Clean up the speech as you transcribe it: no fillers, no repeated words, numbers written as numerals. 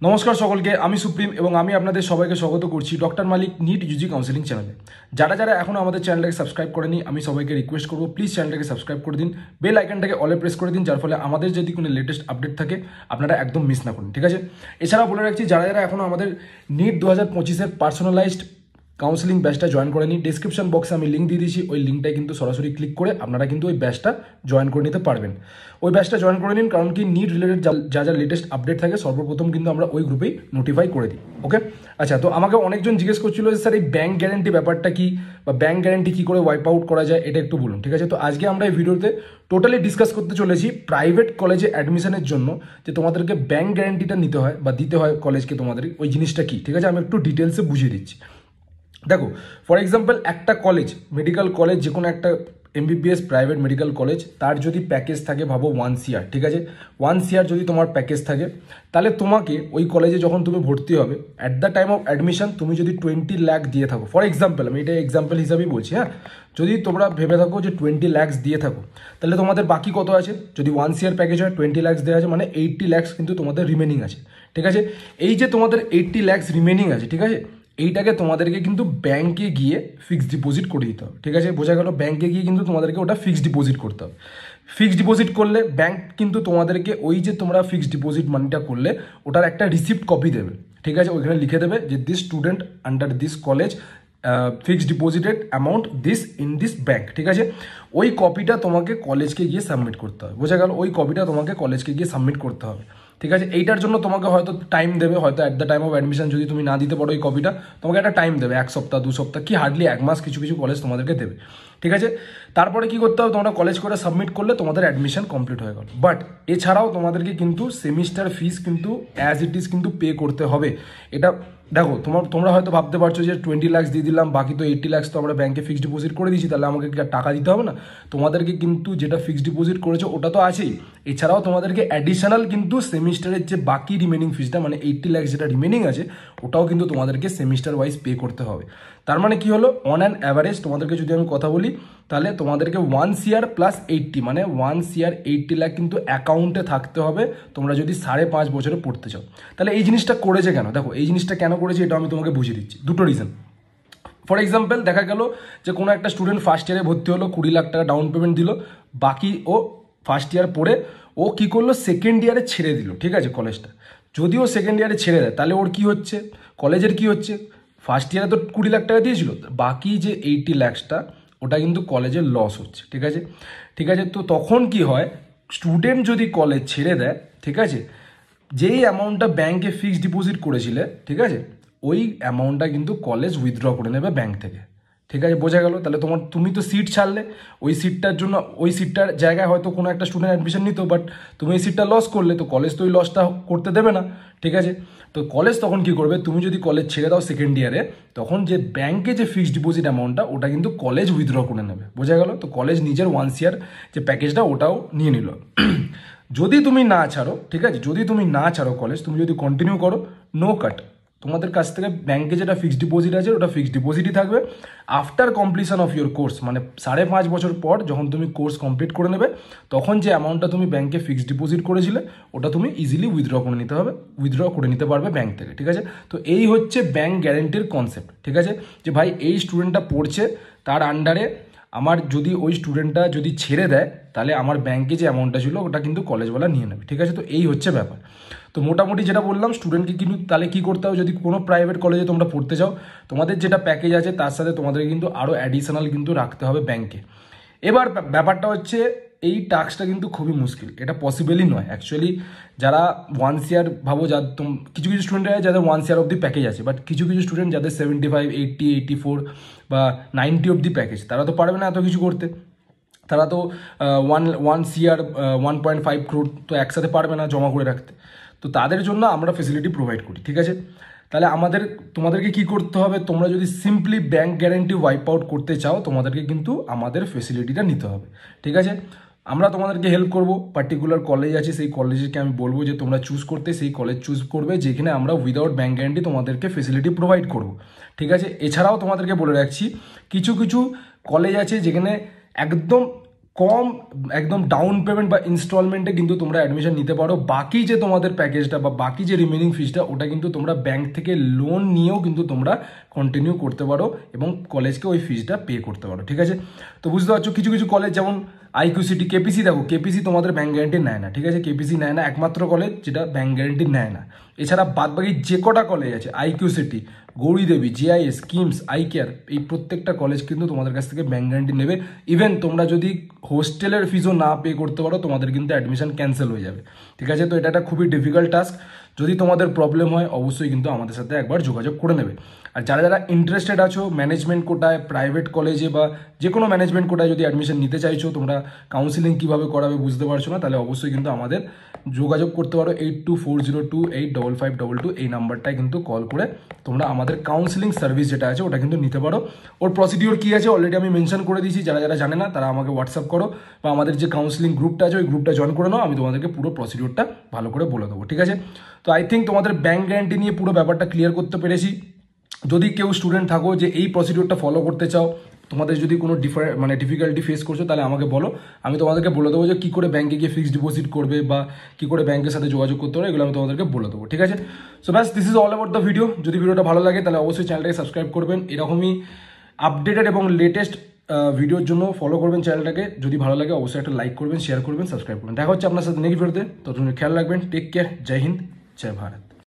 নমস্কার সকলকে, আমি সুপ্রিম এবং আমি আপনাদের সবাইকে স্বাগত করছি ডক্টর মালিক নিট ইউজি কাউন্সিলিং চ্যানেলে। যারা যারা এখনও আমাদের চ্যানেলটাকে সাবস্ক্রাইব করেনি, আমি সবাইকে রিকোয়েস্ট করবো প্লিজ চ্যানেলটাকে সাবস্ক্রাইব করে দিন, বেল আইকনটাকে অলে প্রেস করে দিন, যার ফলে আমাদের যদি কোনো লেটেস্ট আপডেট থাকে আপনারা একদম মিস না করুন, ঠিক আছে। এছাড়াও বলে রাখছি, যারা যারা এখনও আমাদের নিট 2025-এর পার্সোনালাইজড কাউন্সিলিং ব্যাচটা জয়েন করেনি, ডিসক্রিপশন বক্সে আমি লিঙ্ক দিয়ে দিয়েছি, ওই লিঙ্কটায় কিন্তু সরাসরি ক্লিক করে আপনারা কিন্তু ওই ব্যাচটা জয়েন করে নিতে পারবেন। ওই ব্যাচটা জয়েন করে নিন, কারণ কি নিট রিলেটেড যা যা লেটেস্ট আপডেট থাকে সর্বপ্রথম কিন্তু আমরা ওই গ্রুপেই নোটিফাই করে দিই। ওকে, আচ্ছা, তো আমাকে অনেকজন জিজ্ঞেস করছিল যে স্যার এই ব্যাঙ্ক গ্যারেন্টি ব্যাপারটা কি, বা ব্যাঙ্ক গ্যারেন্টি কী করে ওয়াইপ আউট করা যায়, এটা একটু বলুন, ঠিক আছে। তো আজকে আমরা এই ভিডিওতে টোটালি ডিসকাস করতে চলেছি প্রাইভেট কলেজে অ্যাডমিশনের জন্য যে তোমাদেরকে ব্যাঙ্ক গ্যারেন্টিটা নিতে হয় বা দিতে হয় কলেজকে, তোমাদের ওই জিনিসটা কি, ঠিক আছে। আমি একটু ডিটেলসে বুঝিয়ে দিচ্ছি। দেখো, ফর এক্সাম্পল একটা কলেজ, মেডিকেল কলেজ, যে কোনো একটা এমবিবিএস প্রাইভেট মেডিকেল কলেজ, তার যদি প্যাকেজ থাকে ভাবো 1 CR, ঠিক আছে। 1 CR যদি তোমার প্যাকেজ থাকে, তাহলে তোমাকে ওই কলেজে যখন তুমি ভর্তি হবে, at the time of admission তুমি যদি 20 লাখ দিয়ে থাকো, ফর এক্সাম্পল, আমি এটা এক্সাম্পল হিসাবেই বলছি, হ্যাঁ, যদি তোমরা ভেবে থাকো যে 20 লাখ দিয়ে থাকো, তাহলে তোমাদের বাকি কত আছে? যদি 1 CR প্যাকেজ হয়, 20 লাখ দেওয়া আছে, মানে 80 লাখ কিন্তু তোমাদের রিমেনিং আছে, ঠিক আছে। এই যে তোমাদের 80 লাখ রিমেনিং আছে, ঠিক আছে, এইটাকে তোমাদেরকে কিন্তু ব্যাংকে গিয়ে ফিক্সড ডিপোজিট করে দিতে হবে, ঠিক আছে। বোঝা গেল? ব্যাংকে গিয়ে কিন্তু তোমাদেরকে ওটা ফিক্সড ডিপোজিট করতে হবে। ফিক্সড ডিপোজিট করলে ব্যাংক কিন্তু তোমাদেরকে ওই যে তোমরা ফিক্সড ডিপোজিট মানিটা করলে ওটার একটা রিসিপ্ট কপি দেবে, ঠিক আছে। ওইখানে লিখে দেবে যে this student under this college fixed deposited amount this in this bank, ঠিক আছে। ওই কপিটা তোমাকে কলেজকে গিয়ে সাবমিট করতে হবে। বোঝা গেল? ওই কপিটা তোমাকে কলেজকে গিয়ে সাবমিট করতে হবে, ঠিক আছে। এইটার জন্য তোমাকে হয়তো টাইম দেবে, হয়তো at the time of admission যদি তুমি না দিতে পারো এই কপিটা, তোমাকে একটা টাইম দেবে, 1 সপ্তাহ 2 সপ্তাহ কি হার্ডলি 1 মাস, কিছু কিছু কলেজ তোমাদেরকে দেবে, ঠিক আছে। তারপরে কি করতে হবে? তোমরা কলেজ করে সাবমিট করলে তোমাদের অ্যাডমিশন কমপ্লিট হয়ে গেল। বাট এছাড়াও তোমাদেরকে কিন্তু সেমিস্টার ফিস কিন্তু অ্যাজ ইট ইজ কিন্তু পে করতে হবে। এটা দেখো, তোমরা হয়তো ভাবতে পারছো যে 20 লাখ দিয়ে দিলাম, বাকি তো 80 লাখ তো আমরা ব্যাংকে ফিক্সড ডিপোজিট করে দিয়েছি, তাহলে আমাকে কি আর টাকা দিতে হবে না? তোমাদেরকে কিন্তু যেটা ফিক্সড ডিপোজিট করেছো ওটা তো আছেই, এছাড়াও তোমাদেরকে অ্যাডিশনাল কিন্তু সেমিস্টারের যে বাকি রিমেনিং ফিসটা, মানে 80 লাখ যেটা রিমেনিং আছে, ওটাও কিন্তু তোমাদেরকে সেমিস্টার ওয়াইজ পে করতে হবে। তার মানে কি হলো, অন অ্যান অ্যাভারেজ তোমাদেরকে যদি আমি কথা বলি, তাহলে তোমাদেরকে 1 CR প্লাস 80, মানে 1 CR 80 লাখ কিন্তু অ্যাকাউন্টে থাকতে হবে তোমরা যদি 5.5 বছরে পড়তে চাও। তাহলে এই জিনিসটা করেছে কেন? দেখো, এই জিনিসটা কেন করেছে এটা আমি তোমাকে বুঝিয়ে দিচ্ছি। দুটো রিজন। ফর এক্সাম্পল, দেখা গেল যে কোনো একটা স্টুডেন্ট ফার্স্ট ইয়ারে ভর্তি হলো, 20 লাখ টাকা ডাউন পেমেন্ট দিল, বাকি ও ফার্স্ট ইয়ার পড়ে ও কী করলো, সেকেন্ড ইয়ারে ছেড়ে দিল, ঠিক আছে, কলেজটা। যদি ও সেকেন্ড ইয়ারে ছেড়ে দেয়, তাহলে ওর কী হচ্ছে, কলেজের কী হচ্ছে, ফার্স্ট ইয়ারে তো 20 লাখ টাকা দিয়েছিল, বাকি যে 80 লাখসটা ওটা কিন্তু কলেজের লস হচ্ছে, ঠিক আছে, ঠিক আছে। তো তখন কি হয়, স্টুডেন্ট যদি কলেজ ছেড়ে দেয়, ঠিক আছে, যেই অ্যামাউন্টটা ব্যাংকে ফিক্সড ডিপোজিট করেছিলে, ঠিক আছে, ওই অ্যামাউন্টটা কিন্তু কলেজ উইথড্র করে নেবে ব্যাংক থেকে, ঠিক আছে। বোঝা গেল? তাহলে তুমি তো সিট ছাড়লে, ওই সিটটার জন্য, ওই সিটটার জায়গায় হয়তো কোনো একটা স্টুডেন্ট অ্যাডমিশন নিত, বাট তুমি এই সিটটা লস করলে, তো কলেজ তো ওই লসটা করতে দেবে না, ঠিক আছে। তো কলেজ তখন কি করবে, তুমি যদি কলেজ ছেড়ে দাও সেকেন্ড ইয়ারে, তখন যে ব্যাংকে যে ফিক্সড ডিপোজিট অ্যামাউন্টটা ওটা কিন্তু কলেজ উইথড্র করে নেবে। বোঝা গেল? তো কলেজ নিজের 1 CR যে প্যাকেজটা ওটাও নিয়ে নিল। যদি তুমি না ছাড়ো, ঠিক আছে, যদি তুমি না ছাড়ো কলেজ, তুমি যদি কন্টিনিউ করো, নো কাট, তোমাদের কাছ থেকে ব্যাংকে যেটা ফিক্সড ডিপোজিট আছে ওটা ফিক্সড ডিপোজিটই থাকবে। After completion of your course, মানে 5.5 বছর পর যখন তুমি কোর্স কমপ্লিট করে নেবে, তখন যে অ্যামাউন্টটা তুমি ব্যাংকে ফিক্সড ডিপোজিট করেছিলে ওটা তুমি ইজিলি উইথড্র করে নিতে পারবে ব্যাংক থেকে, ঠিক আছে। তো এই হচ্ছে ব্যাংক গ্যারেন্টির কনসেপ্ট, ঠিক আছে, যে ভাই এই স্টুডেন্টটা পড়ছে, তার আন্ডারে আমার যদি ওই স্টুডেন্টটা যদি ছেড়ে দেয়, তাহলে আমার ব্যাংকে যে অ্যামাউন্টটা ছিল ওটা কিন্তু কলেজওয়ালা নিয়ে নেবে, ঠিক আছে। তো এই হচ্ছে ব্যাপার। তো মোটামুটি যেটা বললাম, স্টুডেন্টকে কিন্তু তাহলে কী করতে হবে, যদি কোনো প্রাইভেট কলেজে তোমরা পড়তে চাও, তোমাদের যেটা প্যাকেজ আছে তার সাথে তোমাদেরকে কিন্তু আরও অ্যাডিশনাল কিন্তু রাখতে হবে ব্যাংকে। এবার ব্যাপারটা হচ্ছে, এই টাস্কটা কিন্তু খুবই মুশকিল, এটা পসিবলই নয় অ্যাকচুয়ালি। যারা 1 CR ভাবো, কিছু কিছু স্টুডেন্ট আছে যাদের 1 CR অবধি প্যাকেজ আছে, বাট কিছু কিছু স্টুডেন্ট যাদের 75, 80, 84 বা 90 অবধি প্যাকেজ, তারা তো পারবে না এত কিছু করতে। তারা তো 1 CR 1.5 crore তো একসাথে পারবে না জমা করে রাখতে। তো তাদের জন্য আমরা ফেসিলিটি প্রোভাইড করি, ঠিক আছে। তাহলে তোমাদেরকে কি করতে হবে, তোমরা যদি simply bank guarantee wipe out করতে চাও, তোমাদেরকে কিন্তু আমাদের ফেসিলিটিটা নিতে হবে, ঠিক আছে। আমরা তোমাদেরকে হেল্প করব, পার্টিকুলার কলেজ আছে, সেই কলেজকে আমি বলবো যে তোমরা চুজ করতে, সেই কলেজ চুজ করবে যেখানে আমরা উইদাউট ব্যাংক গ্যারেন্টি তোমাদেরকে ফেসিলিটি প্রোভাইড করব, ঠিক আছে। এছাড়াও তোমাদেরকে বলে রাখছি, কিছু কিছু কলেজ আছে যেখানে একদম কম একদম ডাউন পেমেন্ট বা ইনস্টলমেন্টে কিন্তু তোমরা অ্যাডমিশন নিতে পারো। বাকি যে তোমাদের প্যাকেজটা বা বাকি যে রিমেনিং ফিসটা ওটা কিন্তু তোমরা ব্যাংক থেকে লোন নিয়েও কিন্তু তোমরা কন্টিনিউ করতে পারো এবং কলেজকে ওই ফিসটা পে করতে পারো। ঠিক আছে, তো বুঝতে পারছো কিছু কিছু কলেজ যেমন আইকিউসিটি, কেপিসি, দেখো কেপিসি তোমাদের ব্যাংক গ্যারান্টি নেয় না। ঠিক আছে, কেপিসি নেয় না, একমাত্র কলেজ যেটা ব্যাংক গ্যারান্টি নেয় না। এছাড়া বাদবাকি যে কটা কলেজ আছে, IQ City, Gouri Devi, GIS, KIMS, I care, এই প্রত্যেকটা কলেজ কিন্তু তোমাদের কাছ থেকে ব্যাংক গ্যারান্টি নেবে। ইভেন তোমরা যদি হোস্টেলের ফিজও না পে করতে পারো তোমাদের কিন্তু অ্যাডমিশন ক্যান্সেল হয়ে যাবে। ঠিক আছে, তো এটা একটা খুবই ডিফিকাল্ট টাস্ক। যদি তোমাদের প্রবলেম হয় অবশ্যই কিন্তু আমাদের সাথে একবার যোগাযোগ করে নেবে। আর যারা যারা ইন্টারেস্টেড আছো ম্যানেজমেন্ট কোটায়, প্রাইভেট কলেজে বা যে কোনো ম্যানেজমেন্ট কোটায় যদি অ্যাডমিশন নিতে চাইছো, তোমরা কাউন্সিলিং কীভাবে করাবে বুঝতে পারছো না, তাহলে অবশ্যই কিন্তু আমাদের যোগাযোগ করতে পারো 8240285522 এই নাম্বারটায় কিন্তু কল করে তোমরা আমাদের কাউন্সিলিং সার্ভিস যেটা আছে ওটা কিন্তু নিতে পারো। ওর প্রসিডিওর কী আছে অলরেডি আমি মেনশন করে দিয়েছি, যারা যারা জানে না তারা আমাকে হোয়াটসঅ্যাপ করো বা আমাদের যে কাউন্সিলিং গ্রুপটা আছে ওই গ্রুপটা জয়েন করে নাও, আমি তোমাদেরকে পুরো প্রসিডিওরটা ভালো করে বলে দেবো। ঠিক আছে, তো আই থিঙ্ক তোমাদের ব্যাংক গ্যারান্টি নিয়ে পুরো ব্যাপারটা ক্লিয়ার করতে পেরেছি। যদি কেউ স্টুডেন্ট থাকো যে এই প্রসিডিওরটা ফলো করতে চাও, তোমাদের যদি কোনো ডিফিকাল্টি ফেস করছো তাহলে আমাকে বলো, আমি তোমাদেরকে বলে দেবো যে কী করে ব্যাংকে গিয়ে ফিক্সড ডিপোজিট করবে বা কী করে ব্যাংকের সাথে যোগাযোগ করতে হবে, এগুলো আমি তোমাদেরকে বলে দেবো। ঠিক আছে, সো ব্যাস this is all about the video. যদি ভিডিওটা ভালো লাগে তাহলে অবশ্যই চ্যানেলটাকে সাবস্ক্রাইব করবেন, এরকমই আপডেটেড এবং লেটেস্ট ভিডিওর জন্য ফলো করবেন চ্যানেলটাকে। যদি ভালো লাগে অবশ্যই একটা লাইক করবেন, শেয়ার করবেন, সাবস্ক্রাইব করবেন। দেখা হচ্ছে আপনার সাথে নেক্সট ভিডিওতে, ততক্ষণ খেয়াল রাখবেন। টেক কেয়ার, জয় হিন্দ, জয় ভারত।